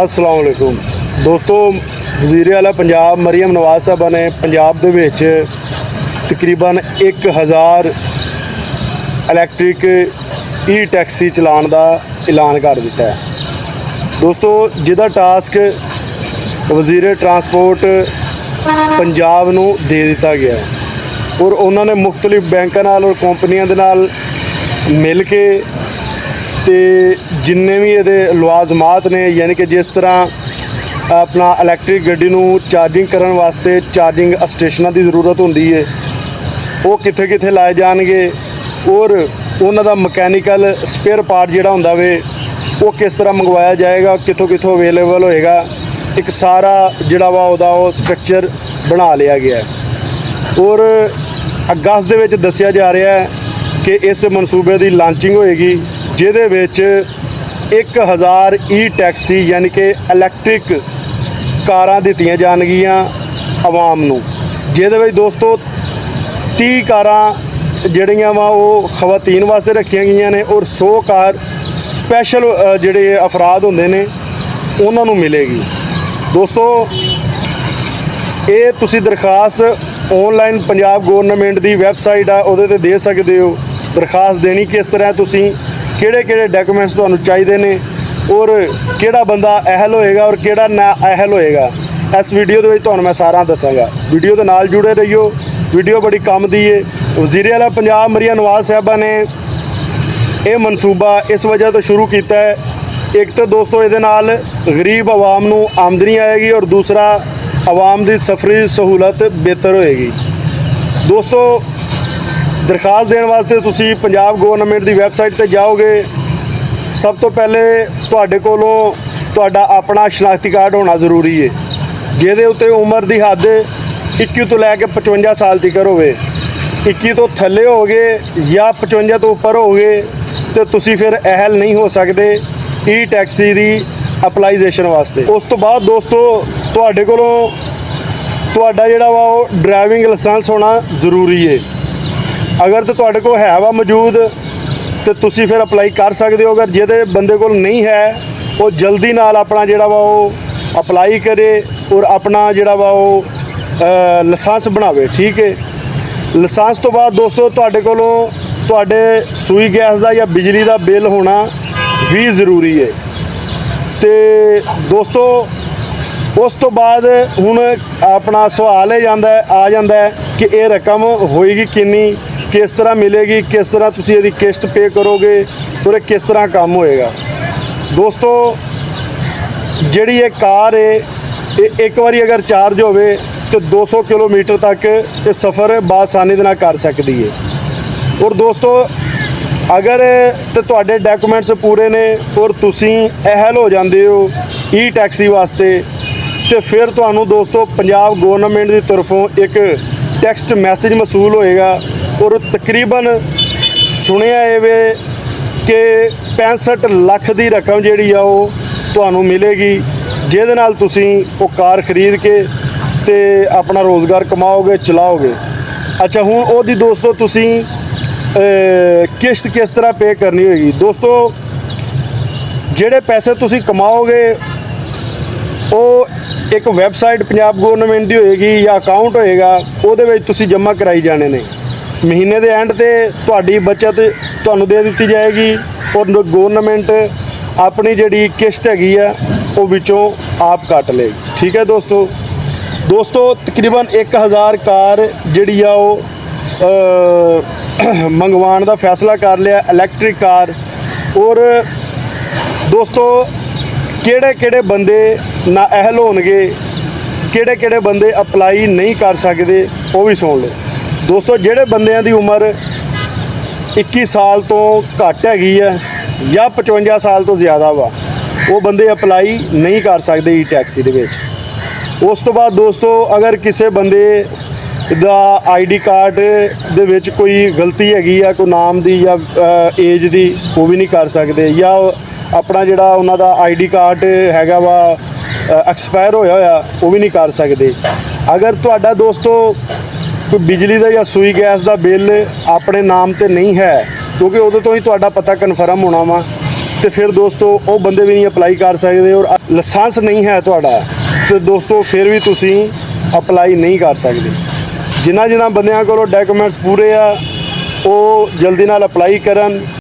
अस्सलाम वालेकुम दोस्तों, वज़ीर आला पंजाब मरीम नवाज़ साहबा ने पंजाब दे विच तकरीबन 1000 इलैक्ट्रिक ई टैक्सी चलाने का ऐलान कर दिता है। दोस्तों, जिहदा टास्क वज़ीर ट्रांसपोर्ट पंजाब नूं दे दिता गया है और उन्होंने मुख्तलिफ बैंकों नाल और कंपनियों दे नाल मिल के ते जिन्ने भी ये लवाजमात ने, यानी कि जिस तरह अपना इलैक्ट्रिक गड्डी नूं चार्जिंग करने वास्ते चार्जिंग स्टेशनों की जरूरत होंदी है, वो कित्थे कित्थे लाए जाएंगे और उन्हां दा मकैनिकल स्पेयर पार्ट जिहड़ा हुंदा वे वो किस तरह मंगवाया जाएगा, कित्थों कित्थों अवेलेबल होएगा, एक सारा जिहड़ा वा उहदा वो स्ट्रक्चर बना लिया गया है। और अगस्त दे विच दस्सिया जा रहा है कि इस मनसूबे की लॉन्चिंग होएगी, जिहदे विच 1000 ई टैक्सी यानी कि इलैक्ट्रिक कारां दित्तियां जाणगियां आवाम नूं, जिहदे विच दोस्तों 30 कारां जिहड़ियां वा वो खवातीन वास्ते रखियां गईयां ने और 100 कार स्पैशल जिहड़े अफराद हुंदे ने उन्हां नूं मिलेगी। दोस्तों, ये तुसीं दरखास्त ऑनलाइन पंजाब गौरनमेंट की वैबसाइट आ उहदे ते दे सकदे हो। दरखास्त देनी किस तरह, तुसीं किहड़े डॉक्यूमेंट्स तुहानूं चाहिए ने और किहड़ा बंदा अहल होएगा और किहड़ा ना अहल होएगा, इस वीडियो दे विच तुहानूं मैं सारा दसांगा। वीडियो दे नाल जुड़े रहियो, वीडियो बड़ी काम दी है। वज़ीर आला पंजाब मरीम नवाज़ साहबा ने यह मनसूबा इस वजह तो शुरू किया है, एक तो दोस्तों ये नाल गरीब आवाम नूं आमदनी आएगी और दूसरा आवाम की सफरी सहूलत बेहतर होएगी। दोस्तों, दरखास्त देने वास्ते तुसी पंजाब गौरनमेंट की वैबसाइट पर जाओगे, सब तो पहले तुहाडे कोलों तुहाडा अपना शनाख्ती कार्ड होना जरूरी है, जिहदे उत्ते उम्र की हद 21 तो लैके 55 साल तक होवे। 21 तो थल्ले हो गए या 55 तो उपर हो गए तो तुसी फिर अहल नहीं हो सकते ई टैक्सी की अपलाइजेशन वास्ते। उस तो बाद दोस्तों तुहाडे कोलों तुहाडा जिहड़ा वा वो ड्राइविंग लाइसेंस होना जरूरी है। अगर तो तुहाडे कोल है वा मौजूद तो तुसी फिर अपलाई कर सकते हो। अगर जिहदे बंदे कोल नहीं है वो जल्दी नाल अपना जिहड़ा वा वो अपलाई करे और अपना जिहड़ा वा वो लाइसेंस बनावे। ठीक है, लाइसेंस तो बाद दोस्तों तुहाडे कोलों तुहाडे सूई गैस का या बिजली का बिल होना भी ज़रूरी है। तो दोस्तों उस तो बाद हुण अपना सवाल आ जाता है कि ये रकम होएगी कितनी, किस तरह मिलेगी, किस तरह तुसी इहदी किश्त पे करोगे और किस तरह काम होएगा। दोस्तों, जिहड़ी ये कार है ये एक बारी अगर चार्ज होवे तो 200 किलोमीटर तक ये सफ़र बासानी दे नाल कर सकती है। और दोस्तों, अगर तो तुहाडे डॉक्यूमेंट्स पूरे ने और तुसी अहल हो जाते हो ई टैक्सी वास्ते, तो फिर तुहानूं दोस्तों पंजाब गौरनमेंट की तरफों एक टैक्सट मैसेज मसूल होएगा और तकरीबन सुनिया है वे कि 65 लाख की रकम जिहड़ी आ वो तुहानूं मिलेगी, जिहदे नाल तुसीं वो कार खरीद के ते अपना रोज़गार कमाओगे, चलाओगे। अच्छा, हुण ओहदी दोस्तों तुसीं किश्त किस तरह पे करनी होगी। दोस्तों, जिहड़े पैसे तुसीं कमाओगे वो एक वैबसाइट पंजाब गौरनमेंट की होएगी या अकाउंट होएगा, उहदे विच तुसीं जमा कराई जाने ने। महीने के एंड ते तुहाडी बचत तुहानूं दे दी जाएगी और गौरनमेंट अपनी जिहड़ी किश्त हैगी है वो विचों आप कट लेगी। ठीक है दोस्तों, तकरीबन 1000 कार जिहड़ी आ वो मंगवाने का फैसला कर लिया इलैक्ट्रिक कार। और दोस्तों, किहड़े बंदे ना अहल होणगे, किहड़े बंदे अपलाई नहीं कर सकते, वो भी सुन लो। दोस्तों, जिहड़े बंदियां दी उम्र 21 साल तो घट हैगी है या 55 साल तो ज़्यादा वा, वो बंदे अपलाई नहीं कर सकते ई टैक्सी दे विच। उस तो बाद दोस्तों, अगर किसी बंदे दा ID कार्ड दे विच कोई गलती हैगी है, कोई नाम दी या एज दी, वो भी नहीं कर सकते। या अपना जिहड़ा उन्हां दा ID कार्ड हैगा वा एक्सपायर होया वो भी नहीं कर सकते। अगर तुहाडा दोस्तों कोई बिजली का या सूई गैस का बिल अपने नाम ते नहीं है, क्योंकि उदों तो ही तुहाडा पता कन्फर्म होना वा ਤੇ ਫਿਰ ਦੋਸਤੋ ਉਹ ਬੰਦੇ ਵੀ ਨਹੀਂ ਅਪਲਾਈ ਕਰ ਸਕਦੇ, ਔਰ ਲਾਇਸੈਂਸ ਨਹੀਂ ਹੈ ਤੁਹਾਡਾ ਤੇ ਦੋਸਤੋ ਫਿਰ ਵੀ ਤੁਸੀਂ ਅਪਲਾਈ ਨਹੀਂ ਕਰ ਸਕਦੇ। ਜਿਨ੍ਹਾਂ ਬੰਦਿਆਂ ਕੋਲੋਂ ਡਾਕੂਮੈਂਟਸ ਪੂਰੇ ਆ ਉਹ ਜਲਦੀ ਨਾਲ ਅਪਲਾਈ ਕਰਨ।